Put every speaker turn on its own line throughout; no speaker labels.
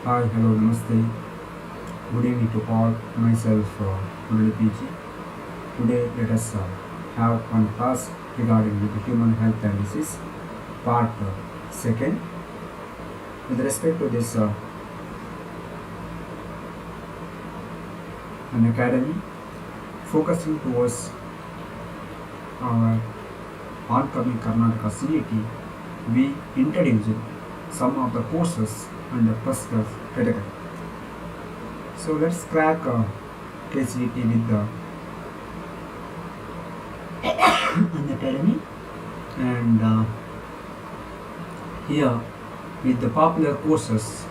Hi, hello, namaste. Good evening to all. Myself, Murali PG. Today, let us have one class regarding the human health and disease, part second. With respect to this, an academy focusing towards our oncoming Karnataka CET, we introduced some of the courses under first category. So let's crack KCET with the Unacademy, and here with the popular courses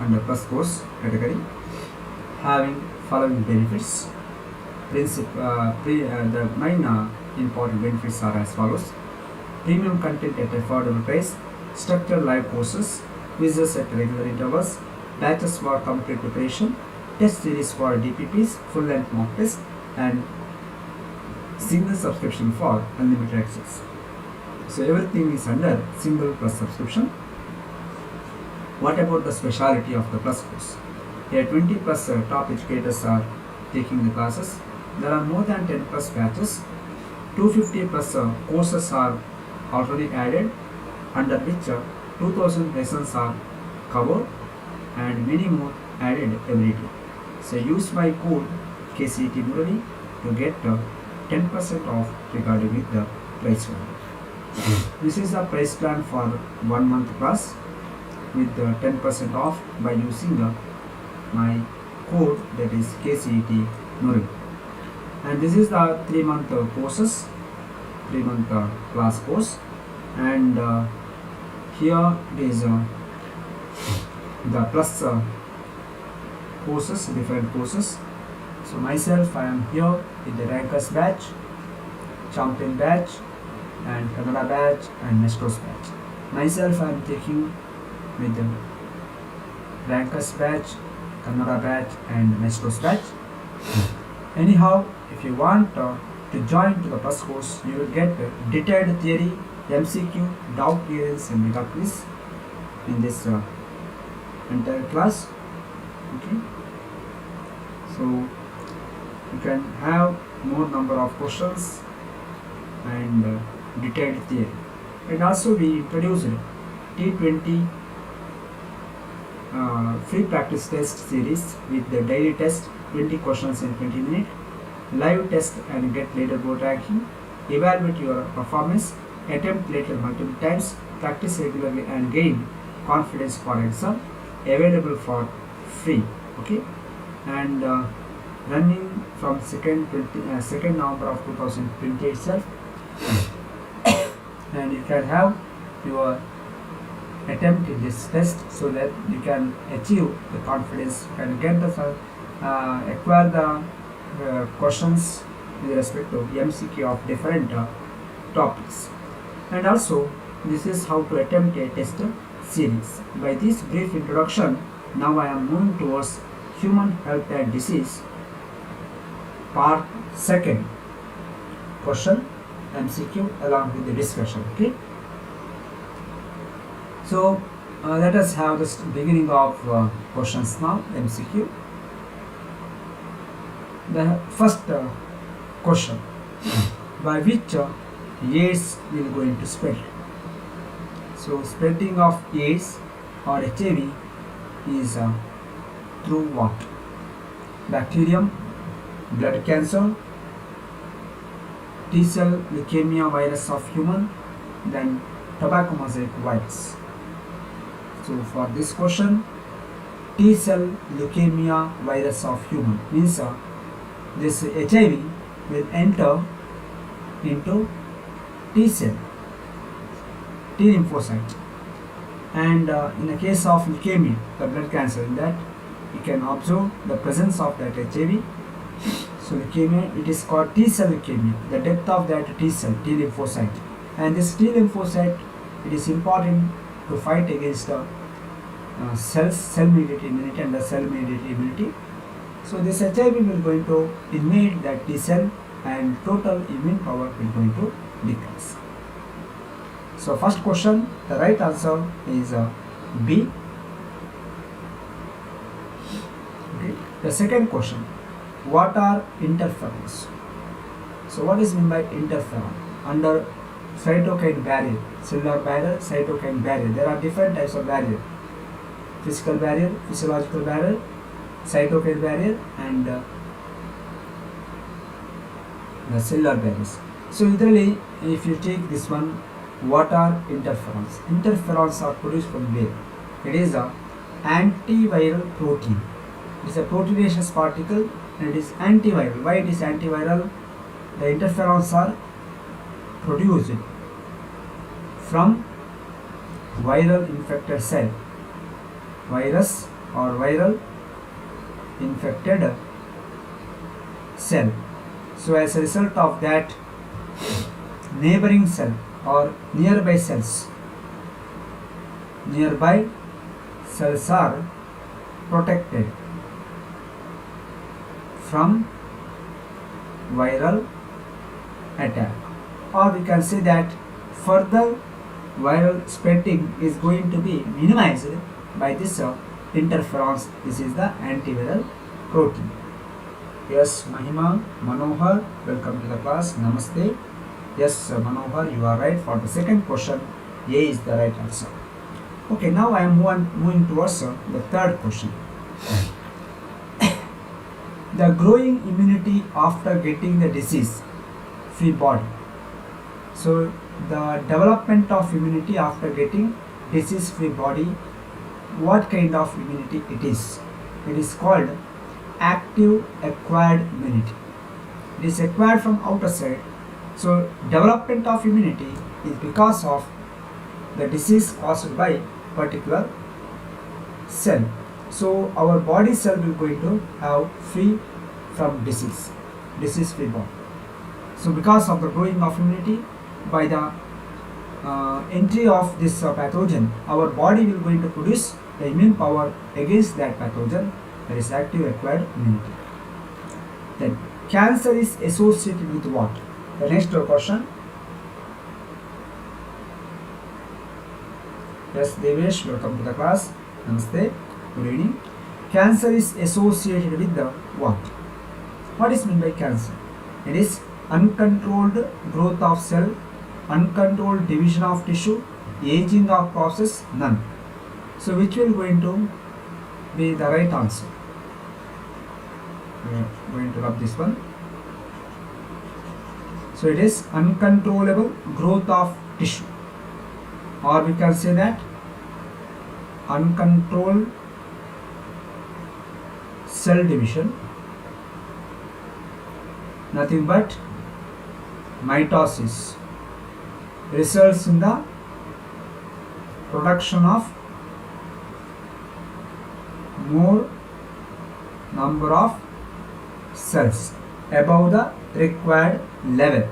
under first course category having following benefits. The main important benefits are as follows: premium content at affordable price, structured live courses, quizzes at regular intervals, batches for complete preparation, test series for DPPs, full-length mock test, and single subscription for unlimited access. So everything is under single plus subscription. What about the speciality of the plus course? Here 20 plus top educators are taking the classes. There are more than 10 plus batches. 250 plus courses are already added, under which 2000 lessons are covered and many more added every day. So use my code KCET Murali to get 10% off regarding with the price value. This is the price plan for 1 month class with 10% off by using my code, that is KCET Murali. And this is the 3-month courses, 3-month class course, and here it is the plus courses, different courses. So myself, I am here with the Rankers batch, Champion batch, and Kannada batch, and Masters batch. Myself, I am taking with the Rankers batch, Kannada batch, and Masters batch. Anyhow, if you want to join to the plus course, you will get detailed theory, MCQ, doubt clearance, and mega quiz in this entire class. Okay, so you can have more number of questions and detailed theory. And also we introduced T20 free practice test series with the daily test, 20 questions in 20 minutes, live test and get leaderboard ranking, evaluate your performance, attempt later multiple times, practice regularly and gain confidence for exam, available for free. Okay, and running from 2nd November of 2020 itself, and you can have your attempt in this test so that you can achieve the confidence, you can get the acquire the questions with respect to MCQ of different topics. And also this is how to attempt a test series. By this brief introduction, now I am moving towards human health and disease, part second, question MCQ along with the discussion. Okay, so let us have the beginning of questions now, MCQ. The first question: by which AIDS will going to spread? So spreading of AIDS or HIV is through what? Bacterium, blood cancer, T-cell leukemia virus of human, then tobacco mosaic virus. So for this question, T-cell leukemia virus of human means this HIV will enter into T-cell, T lymphocyte, and in the case of leukemia, the blood cancer, in that you can observe the presence of that HIV. So leukemia, it is called T-cell leukemia, the death of that T-cell, T lymphocyte, and this T lymphocyte, it is important to fight against cell-mediated immunity and the cell-mediated immunity. So this HIV will going to invade that T cell and total immune power will going to decrease. So first question, the right answer is B. The second question, what are interferons? So what is meant by interferon? Under cytokine barrier, cellular barrier, cytokine barrier, there are different types of barrier: physical barrier, physiological barrier, cytokine barrier, and the cellular barriers. So literally, if you take this one, what are interferons? Interferons are produced from where? It is a antiviral protein. It is a proteinaceous particle and it is antiviral. Why it is antiviral? The interferons are produced from viral infected cell, virus or viral infected cell. So as a result of that, neighboring cell or nearby cells are protected from viral attack, or we can say that further viral spreading is going to be minimized by this interferons. This is the antiviral protein. Yes, Mahima, Manohar, welcome to the class. Namaste. Yes, Manohar, you are right. For the second question, A is the right answer. Okay, now I am moving towards the third question. The growing immunity after getting the disease-free body. So the development of immunity after getting disease-free body, what kind of immunity it is? It is called active acquired immunity. It is acquired from outer side. So development of immunity is because of the disease caused by particular cell. So our body cell will going to have free from disease free body. So because of the growing of immunity, by the entry of this pathogen, our body will going to produce the immune power against that pathogen. That is active acquired immunity. Then cancer is associated with what? The next question. Yes, Devesh, welcome to the class. Namaste. Good evening. Cancer is associated with the what? What is meant by cancer? It is uncontrolled growth of cell, uncontrolled division of tissue, aging of process, none. So which will going to be the right answer? We are going to rub this one. So it is uncontrollable growth of tissue, or we can say that uncontrolled cell division, nothing but mitosis, results in the production of more number of cells above the required level.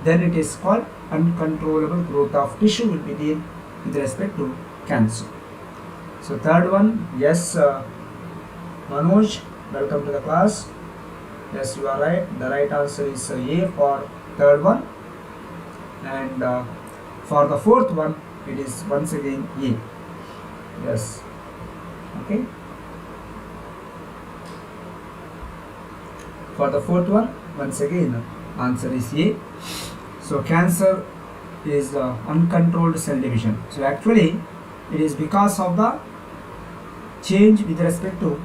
Then it is called uncontrollable growth of tissue will be there with respect to cancer. So third one, yes, Manoj, welcome to the class. Yes, you are right. The right answer is A for third one, and for the fourth one it is once again A. Yes, okay. For the fourth one, once again answer is A. So cancer is uncontrolled cell division. So actually it is because of the change with respect to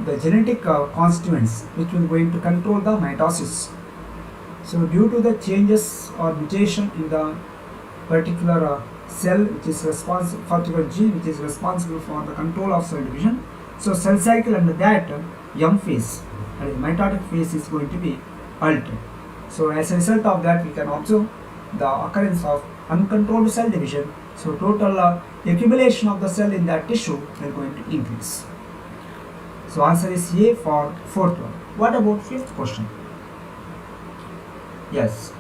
the genetic constituents which will going to control the mitosis. So due to the changes or mutation in the particular cell which is responsible, particular gene which is responsible for the control of cell division, so cell cycle under that M phase, that is mitotic phase, is going to be altered. So as a result of that, we can observe the occurrence of uncontrolled cell division. So total accumulation of the cell in that tissue is going to increase. So answer is A for fourth one. What about fifth question? Yes.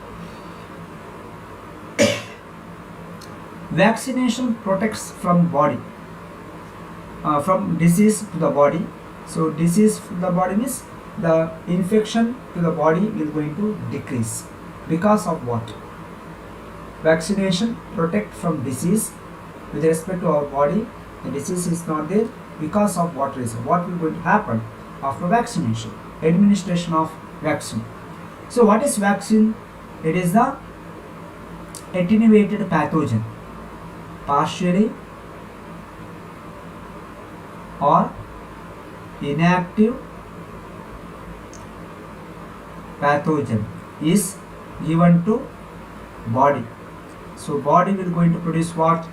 Vaccination protects from body, from disease to the body. So disease to the body means the infection to the body will going to decrease. Because of what? Vaccination protect from disease with respect to our body. The disease is not there. Because of what reason? What will going to happen? after vaccination, administration of vaccine. So what is vaccine? It is the attenuated pathogen, partially or inactive pathogen is given to body. So body will going to produce what?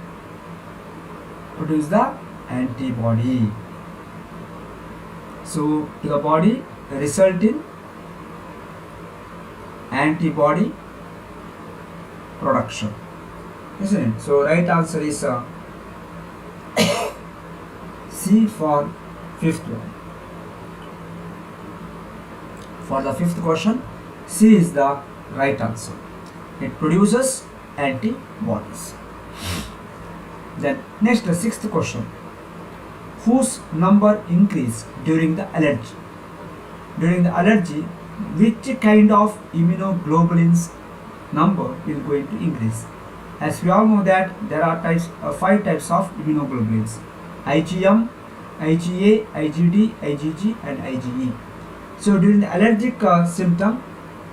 Produce the antibody. So the body result in antibody production, isn't it? So right answer is C for fifth one. For the fifth question, C is the right answer. It produces antibodies. Then next, the sixth question. Whose number increase during the allergy? During the allergy, which kind of immunoglobulins number will going to increase? As we all know that there are five types of immunoglobulins: IgM, IgA, IgD, IgG and IgE. So during the allergic symptom,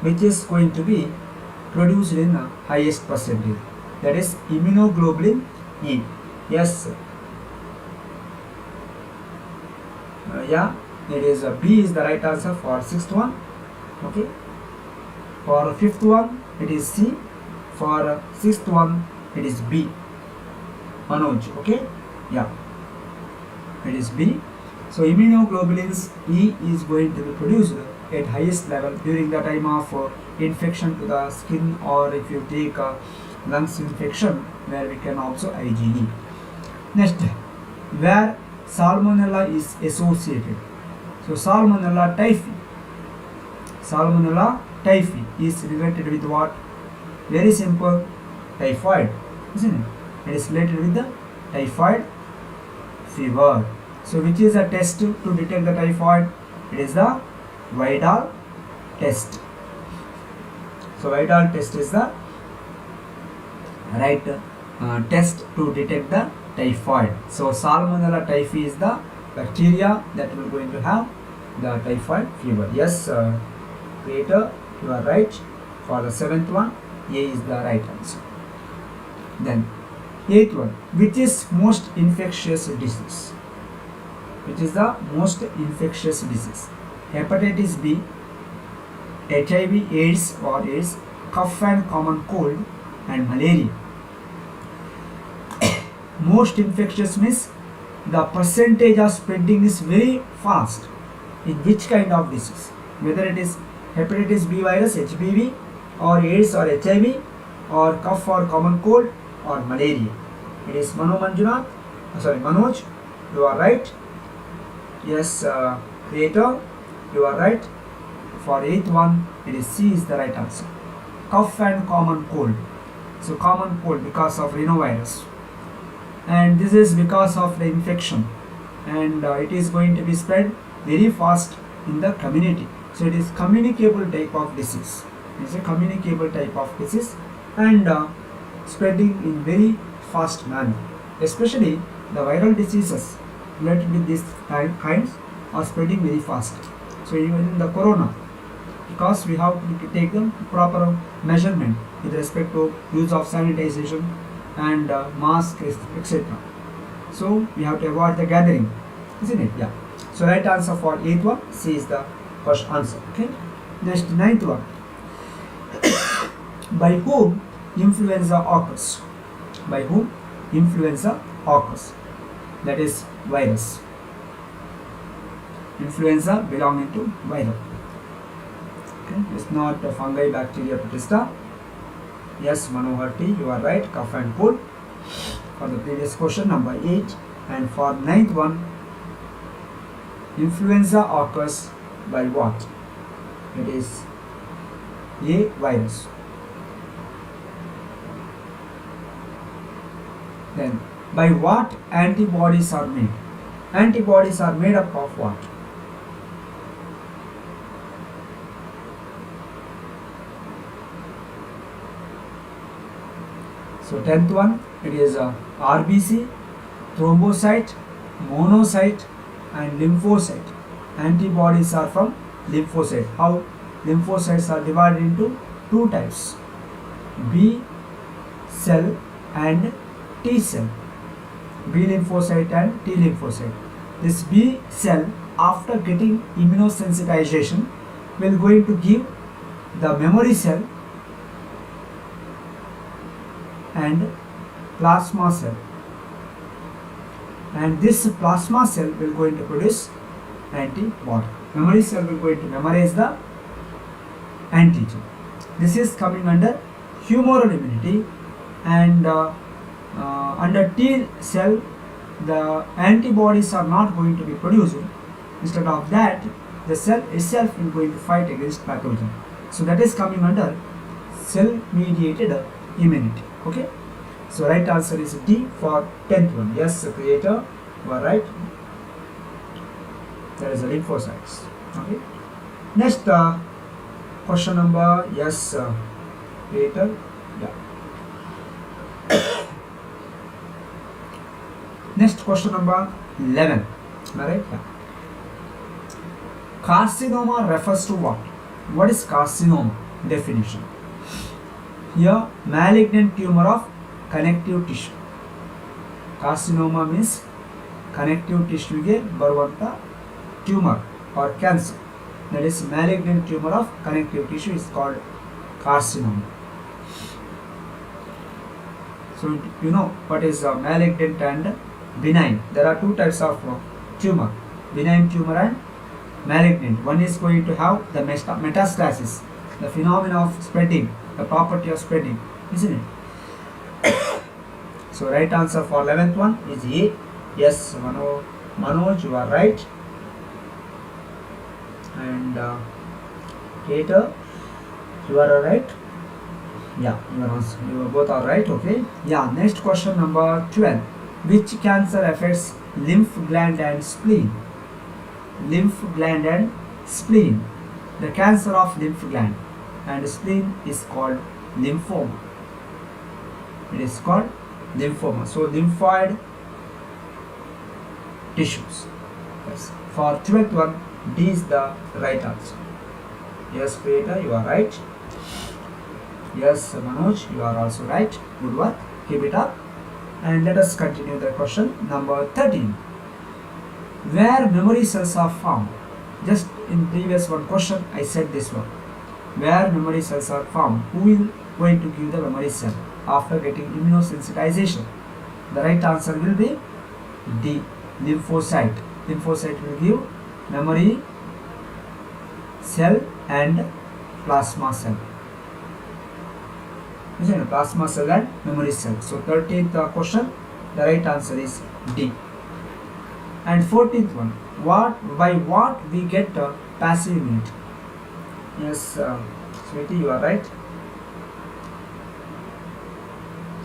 which is going to be produced in the highest percentage, that is immunoglobulin E. Yes, yeah, it is B is the right answer for sixth one. Okay, for fifth one it is C, for sixth one it is B. Manoj, okay, yeah, it is B. So immunoglobulins E is going to be produced at highest level during the time of infection to the skin, or if you take lungs infection, where we can also IgE. Next, where Salmonella is associated. So Salmonella typhi is related with what? Very simple, typhoid, isn't it? It is related with the typhoid fever. So which is a test to detect the typhoid? It is the Vidal test. So Vidal test is the right test to detect the typhoid. So Salmonella typhi is the bacteria that will going to have the typhoid fever. Yes, creator, you are right. For the seventh one, A is the right answer. Then eighth one, which is most infectious disease? Which is the most infectious disease? Hepatitis B, HIV, AIDS or AIDS, cough and common cold and malaria. Most infectious means the percentage of spreading is very fast. In which kind of disease? Whether it is hepatitis B virus, HBV, or AIDS or HIV, or cough or common cold or malaria. It is Manoj, you are right. Yes, creator, you are right. For eighth one, it is C is the right answer. Cough and common cold. So common cold because of rhinovirus, and this is because of the infection, and it is going to be spread very fast in the community. So it is communicable type of disease. It is a communicable type of disease, and spreading in very fast manner. Especially the viral diseases related with these kinds are spreading very fast. So even in the corona, because we have to take the proper measurement with respect to use of sanitization and mask, etc. So we have to avoid the gathering, isn't it? Yeah. So right answer for eighth one, C is the first answer. Okay. Next, ninth one. By whom influenza occurs? By whom influenza occurs? That is virus. Influenza belonging to viral. Okay. It's not a fungi, bacteria, protista. Yes, Manohar T, you are right. Cough and cold. For the previous question, number 8. And for ninth one, influenza occurs by what? It is A, virus. Then, by what antibodies are made? Antibodies are made up of what? So 10th one, it is RBC, thrombocyte, monocyte and lymphocyte. Antibodies are from lymphocyte. How? Lymphocytes are divided into two types, B cell and T cell. B lymphocyte and T lymphocyte. This B cell, after getting immunosensitization, will going to give the memory cell and plasma cell, and this plasma cell will going to produce antibody. Memory cell will going to memorize the antigen. This is coming under humoral immunity, and under T cell the antibodies are not going to be produced. Instead of that, the cell itself will going to fight against pathogen. So that is coming under cell mediated immunity. Okay, so right answer is D for 10th one. Yes, creator, you are right. There is a lymphocytes. Okay, next question number, yes, creator, yeah. Next question number 11. Alright, yeah. Carcinoma refers to what? What is carcinoma? Definition. Here, malignant tumor of connective tissue. Carcinoma means connective tissue ge baruvanta tumor or cancer. That is malignant tumor of connective tissue is called carcinoma. So you know what is malignant and benign. There are two types of tumor, benign tumor and malignant. One is going to have the metastasis, the phenomena of spreading, the property of spreading, isn't it? So right answer for 11th one is A. Yes, Manoj, you are right. And Cater, you are right. Yeah, you both are right. Okay. Yeah. Next question number 12. Which cancer affects lymph gland and spleen? Lymph gland and spleen. The cancer of lymph gland and spleen is called lymphoma. It is called lymphoma. So lymphoid tissues. Yes. For 12th one, D is the right answer. Yes, Creator, you are right. Yes, Manoj, you are also right. Good work. Keep it up. And let us continue the question number 13. Where memory cells are formed? Just in previous one question, I said this one. Where memory cells are formed? Who will going to give the memory cell after getting immunosensitization? The right answer will be D. Lymphocyte. Lymphocyte will give memory cell and plasma cell. Plasma cell and memory cell. So 13th question, the right answer is D. And 14th one, by what we get passive immunity? Yes, Sweetie, you are right.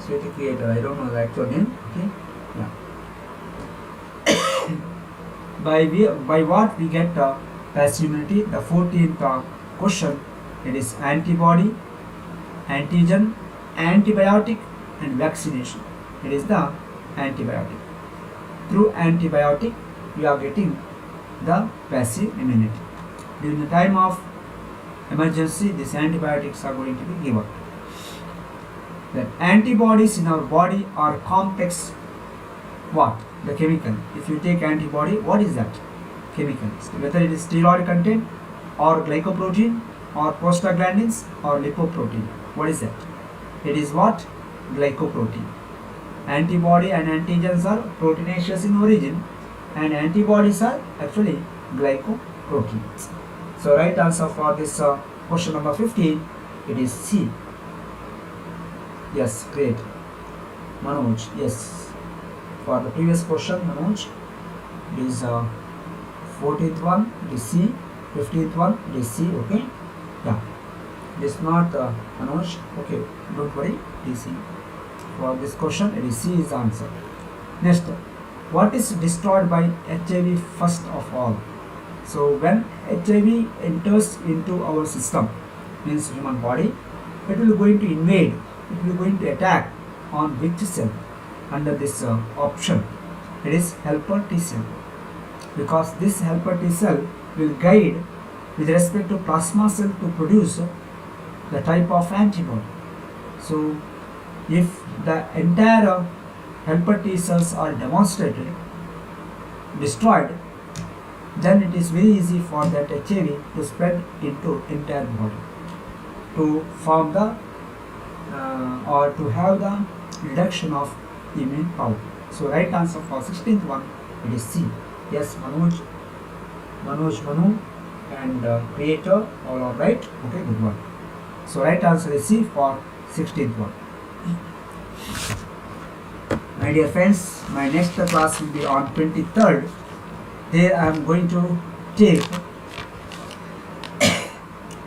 Sweetie Creator, I don't know the actual name. Okay, yeah. By what we get passive immunity? The 14th question, it is antibody, antigen, antibiotic and vaccination. It is the antibiotic. Through antibiotic, you are getting the passive immunity. During the time of emergency, these antibiotics are going to be given. Then antibodies in our body are complex what? The chemical. If you take antibody, what is that? Chemical. Whether it is steroid content or glycoprotein or prostaglandins or lipoprotein. What is that? It is what? Glycoprotein. Antibody and antigens are proteinaceous in origin and antibodies are actually glycoproteins. So right answer for this question number 15, it is C. Yes, great. Manoj, yes. For the previous question, Manoj, it is 14th one, it is C. 15th one, it is C. Okay. Yeah. It is not Manoj. Okay. Don't worry. It is C. For this question, it is C is the answer. Next, what is destroyed by HIV first of all? So when HIV enters into our system, means human body, it will going to invade, it will going to attack on which cell? Under this option, it is helper T cell. because this helper T cell will guide with respect to plasma cell to produce the type of antibody. So if the entire helper T cells are destroyed, then it is very easy for that HIV to spread into entire body, to form the or to have the reduction of immune power. So right answer for 16th one, it is C. Yes, Manu and creator, all are right. Okay, good one. So right answer is C for 16th one. My dear friends, my next class will be on 23rd. There I am going to take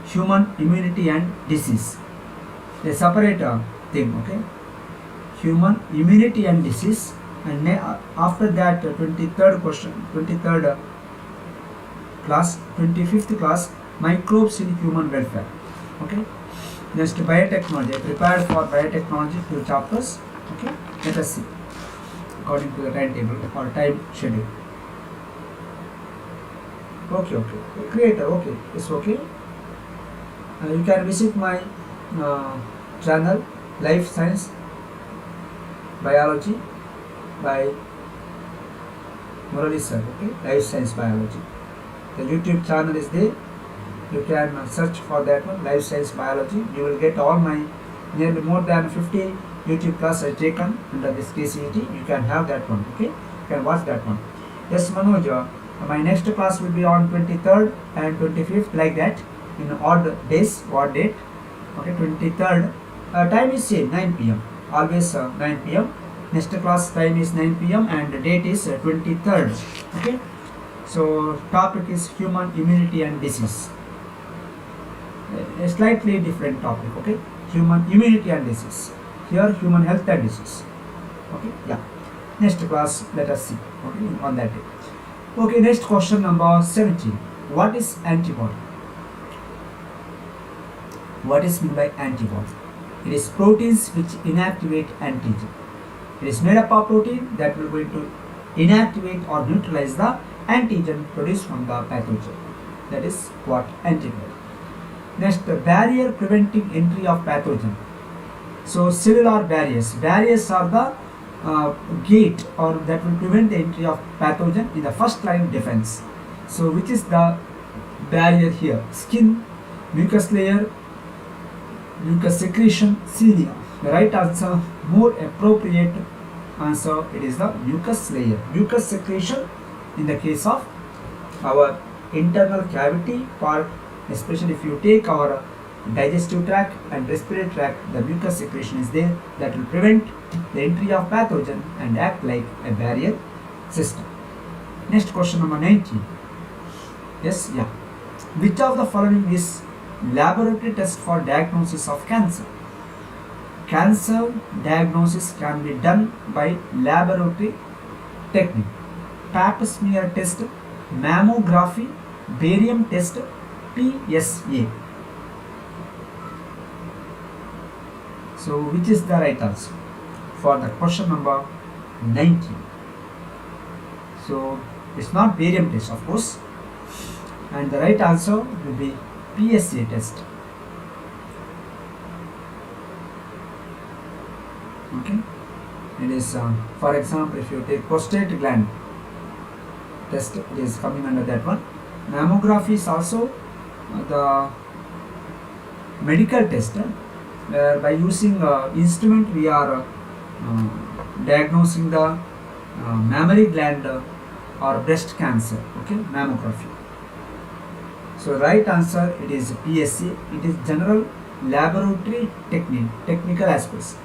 human immunity and disease, a separate thing. Okay, human immunity and disease, and after that 23rd question, 23rd class, 25th class, microbes in human welfare. Okay, next biotechnology. I prepared for biotechnology 2 chapters. Okay, let us see according to the timetable or time schedule. Okay, creator, okay, it's okay. You can visit my channel Life Science Biology by Murali Sir. Okay, Life Science Biology. The YouTube channel is there. You can search for that one, Life Science Biology. You will get all my nearly more than 50 YouTube classes taken under this KCET. You can have that one. Okay, you can watch that one. Yes, Manoj. My next class will be on 23rd and 25th, like that, in odd days, odd date. Okay, 23rd time is same, 9 p.m. always 9 p.m. Next class time is 9 p.m. and the date is 23rd. Okay, so topic is human immunity and disease, a slightly different topic. Okay, human immunity and disease, here human health and disease. Okay, yeah, next class let us see. Okay, on that day. Okay, next question number 17. What is antibody? What is meant by antibody? It is proteins which inactivate antigen. It is made up of protein that will going to inactivate or neutralize the antigen produced from the pathogen. That is what antibody. Next, the barrier preventing entry of pathogen. So cellular barriers. Barriers are the gate or that will prevent the entry of pathogen in the first line defense. So which is the barrier here? Skin, mucus layer, mucus secretion, cilia. The right answer, more appropriate answer, it is the mucus layer. Mucus secretion in the case of our internal cavity part, especially if you take our digestive tract and respiratory tract, the mucus secretion is there that will prevent the entry of pathogen and act like a barrier system. Next question number 19. Yes, yeah. Which of the following is laboratory test for diagnosis of cancer? Cancer diagnosis can be done by laboratory technique. Pap smear test, mammography, barium test, PSA. So which is the right answer for the question number 19? So it's not barium test, of course, and the right answer will be PSA test. Okay, it is for example, if you take prostate gland test, it is coming under that one. Mammography is also the medical test, where by using instrument we are diagnosing the mammary gland or breast cancer. Okay, mammography. So right answer, it is PSA. It is general laboratory technique, technical aspects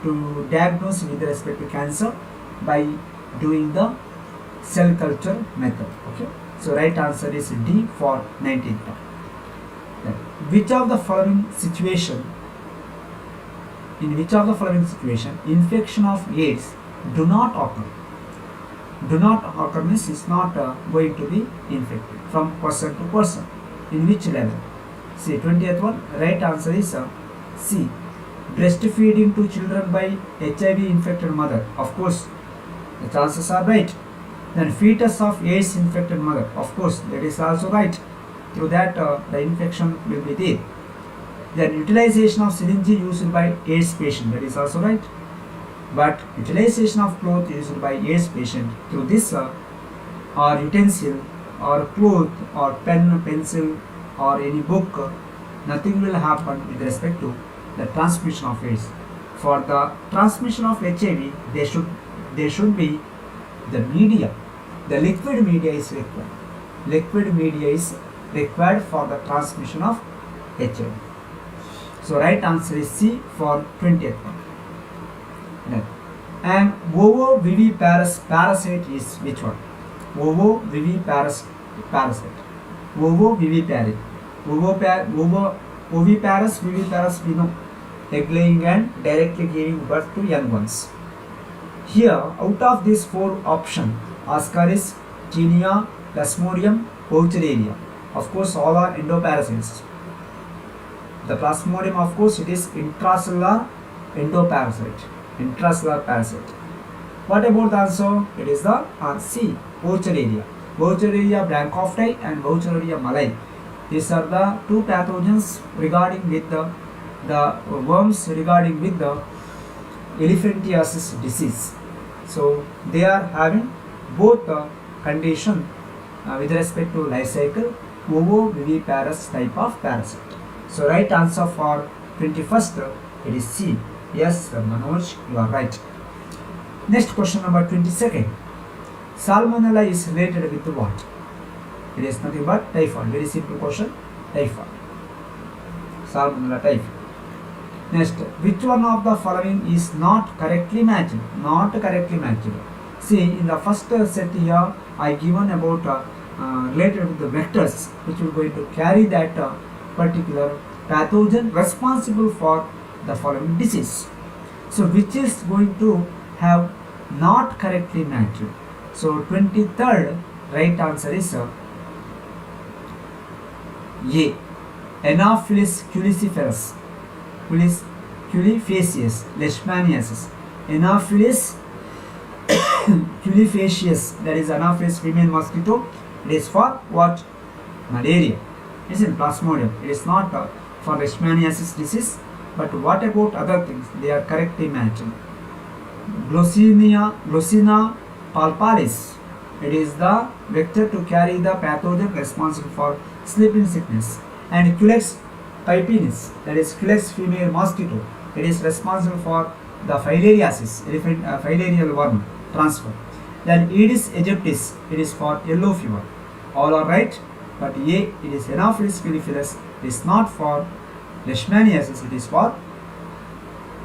to diagnose with respect to cancer by doing the cell culture method. Okay, so right answer is D for 19th. Which of the following situation, in which of the following situation infection of AIDS do not occur? Do not occur means it's not going to be infected from person to person. In which level? See, 20th one, right answer is C. Breastfeeding to children by HIV infected mother. Of course, the chances are right. Then fetus of AIDS infected mother. Of course, that is also right. Through that the infection will be there. Then utilization of syringe used by AIDS patient. That is also right. But utilization of cloth used by AIDS patient through this or utensil or cloth or pen, pencil or any book, nothing will happen with respect to the transmission of AIDS. For the transmission of HIV, there should be the media. The liquid media is required. Liquid media is required for the transmission of HIV. So right answer is C for 20th one. And ovoviviparous parasite is which one? Ovoviviparous parasite. Ovoviviparous. Oviparous, viviparous we know. Egg laying and directly giving birth to young ones. Here, out of these 4 options, Ascaris, Tinea, Plasmodium, Pouchereria. Of course, all are endoparasites. The Plasmodium, of course, it is intracellular endoparasite. Intracellular parasite. What about the answer? It is the C, Pouchereria. Pouchereria branchofti and Pouchereria malai. These are the 2 pathogens regarding with the worms regarding with the elephantiasis disease. So they are having both the condition with respect to life cycle, ovoviviparous type of parasite. So right answer for 21st, it is C. Yes, Manoj, you are right. Next question number 22nd. Salmonella is related with what? It is nothing but typhoid. Very simple question. Typhoid. Salmonella typhoid. Next, which one of the following is not correctly matched? Not correctly matched. See, in the first set here, I given about related with the vectors which will going to carry that particular pathogen responsible for the following disease. So, which is going to have not correctly matched? So, 23rd right answer is A. Anopheles culiciferus. Culifacius, leishmaniasis. Anopheles culifacius, that is Anopheles female mosquito. It is for what? Malaria. It is in Plasmodium. It is not for leishmaniasis disease. But what about other things? They are correctly matched. Glossina palpalis. It is the vector to carry the pathogen responsible for sleeping sickness. And Culex pipinis, that is Culex female mosquito. It is responsible for the filariasis, filarial worm transfer. Then Aedes aegyptis, it is for yellow fever. All are right, but A, it is Anopheles culiferus. It is not for leishmaniasis, it is for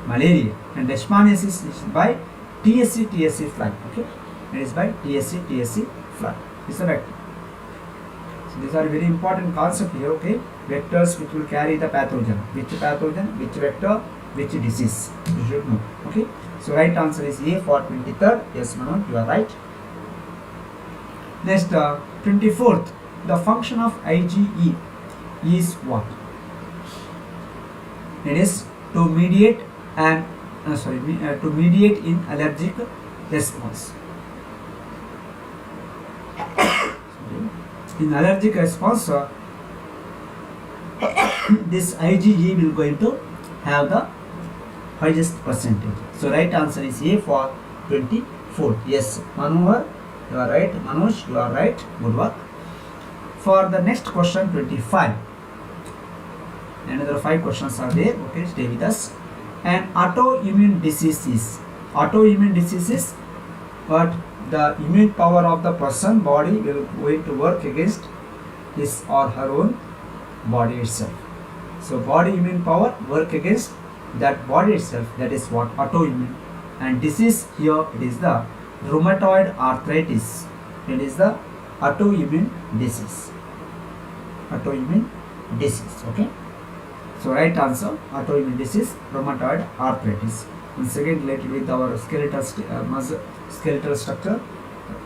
malaria. And leishmaniasis is by TSC fly. Okay, it is by TSC fly. Is the vector. So these are very important concept here. Okay, vectors which will carry the pathogen. Which pathogen, which vector, which disease. You should know. Okay. So right answer is A for 23rd. Yes, Manoj, you are right. Next, 24th. The function of IgE is what? It is to mediate and to mediate in allergic response. In allergic response, this IgE will going to have the highest percentage. So right answer is A for 24th. Yes, Manohar, you are right. Manoj, you are right. Good work. For the next question, 25. Another 5 questions are there. Okay, stay with us. And autoimmune diseases. Autoimmune diseases, but the immune power of the person body will going to work against his or her own body itself. So body immune power work against that body itself. That is what autoimmune. And disease here, it is the rheumatoid arthritis. It is the autoimmune disease. Autoimmune disease. Okay. So right answer, autoimmune disease, rheumatoid arthritis. Once again related with our skeletal structure,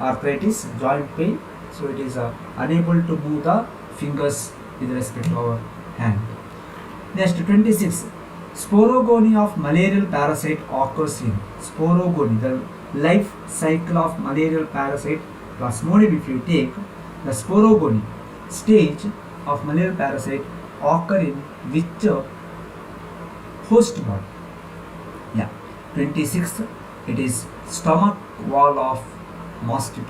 arthritis, joint pain. So it is unable to move the fingers with respect to our hand. Next, 26. Sporogony of malarial parasite occurs in. Sporogony, the life cycle of malarial parasite Plasmodium, if you take the sporogony stage of malarial parasite occur in which host body? Yeah, 26th, it is stomach wall of mosquito.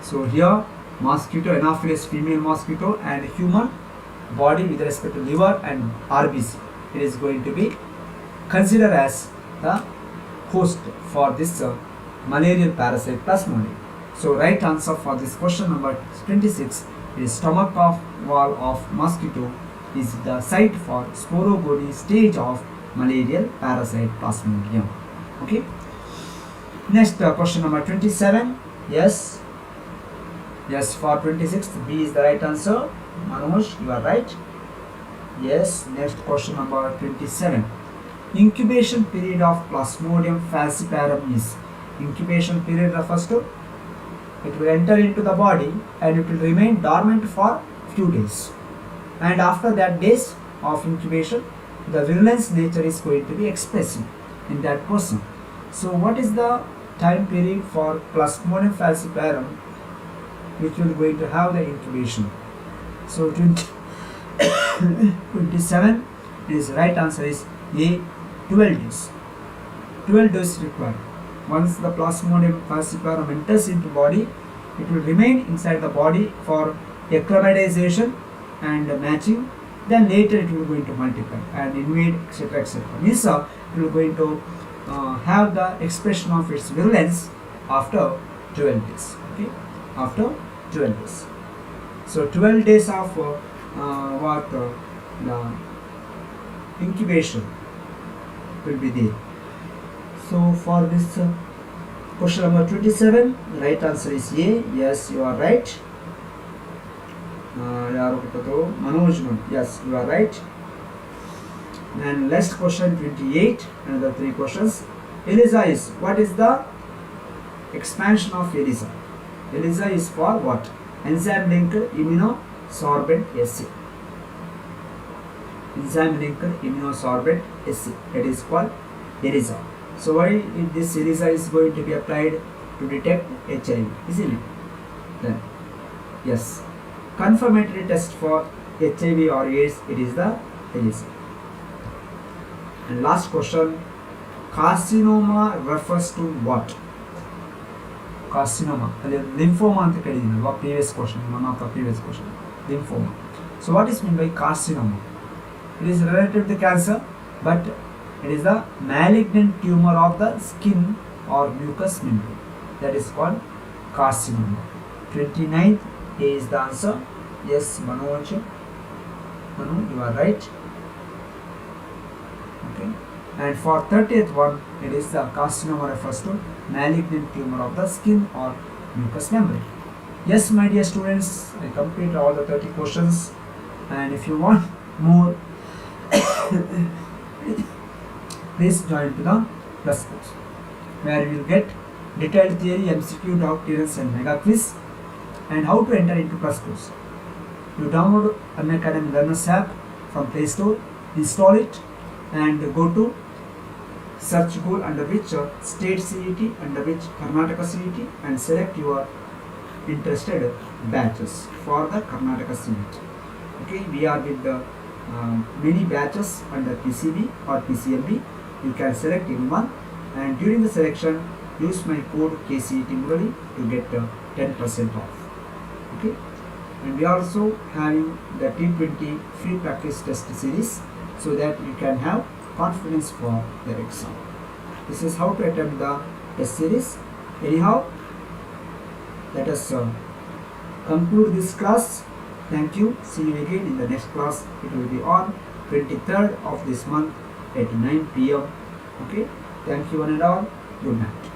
So here mosquito, Anopheles female mosquito, and human body with respect to liver and RBC, it is going to be considered as the host for this malarial parasite Plasmodium. So right answer for this question number 26 is stomach of wall of mosquito is the site for sporogony stage of malarial parasite Plasmodium. Okay. Next question number 27. Yes, for 26th, B is the right answer. Manoj, you are right. Yes. Next question number 27. Incubation period of Plasmodium falciparum is, incubation period refers to it will enter into the body and it will remain dormant for few days, and after that days of incubation the virulence nature is going to be expressive in that person. So what is the time period for Plasmodium falciparum which will going to have the incubation? So 27 is right answer is A, 12 days. 12 days required. Once the Plasmodium falciparum enters into body, it will remain inside the body for acclimatization and matching. Then later it will going to multiply and invade, etc., etc. Means it will going to have the expression of its virulence after 12 days. Okay, after 12 days. So 12 days of the incubation will be there. So for this question number 27, the right answer is A. Yes, you are right. Manoj, yes, you are right. And last question 28, another 3 questions. ELISA is, what is the expansion of ELISA? ELISA is for what? Enzyme linked immunosorbent assay. Enzyme linked immunosorbent assay, that is called ELISA. So why this ELISA is going to be applied? To detect HIV, isn't it? Then yes, confirmatory test for HIV or AIDS, it is the ELISA. And last question, carcinoma refers to what? Carcinoma, lymphoma anta kedidina, previous question, one of the previous question, lymphoma. So what is meant by carcinoma? It is related to cancer, but it is the malignant tumor of the skin or mucous membrane, that is called carcinoma. 29th A is the answer. Yes, Manoj, you are right. Okay. And for 30th one, it is the carcinoma refers to malignant tumor of the skin or mucous membrane. Yes, my dear students, I complete all the 30 questions, and if you want more please join to the plus course, where you will get detailed theory, MCQ, doubt clearance and mega quiz. And how to enter into plus course? You download Unacademy Learners app from Play Store, install it and go to search goal under which State CET, under which Karnataka CET, and select your interested batches for the Karnataka CET. Okay, we are with the many batches under PCB or PCMB. You can select any one, and during the selection use my code KCET Murali to get 10% off. Okay, and we are also having the T20 free practice test series, so that you can have confidence for the exam. This is how to attempt the test series. Anyhow, let us conclude this class. Thank you. See you again in the next class. It will be on 23rd of this month at 9 p.m. Okay. Thank you one and all. Good night.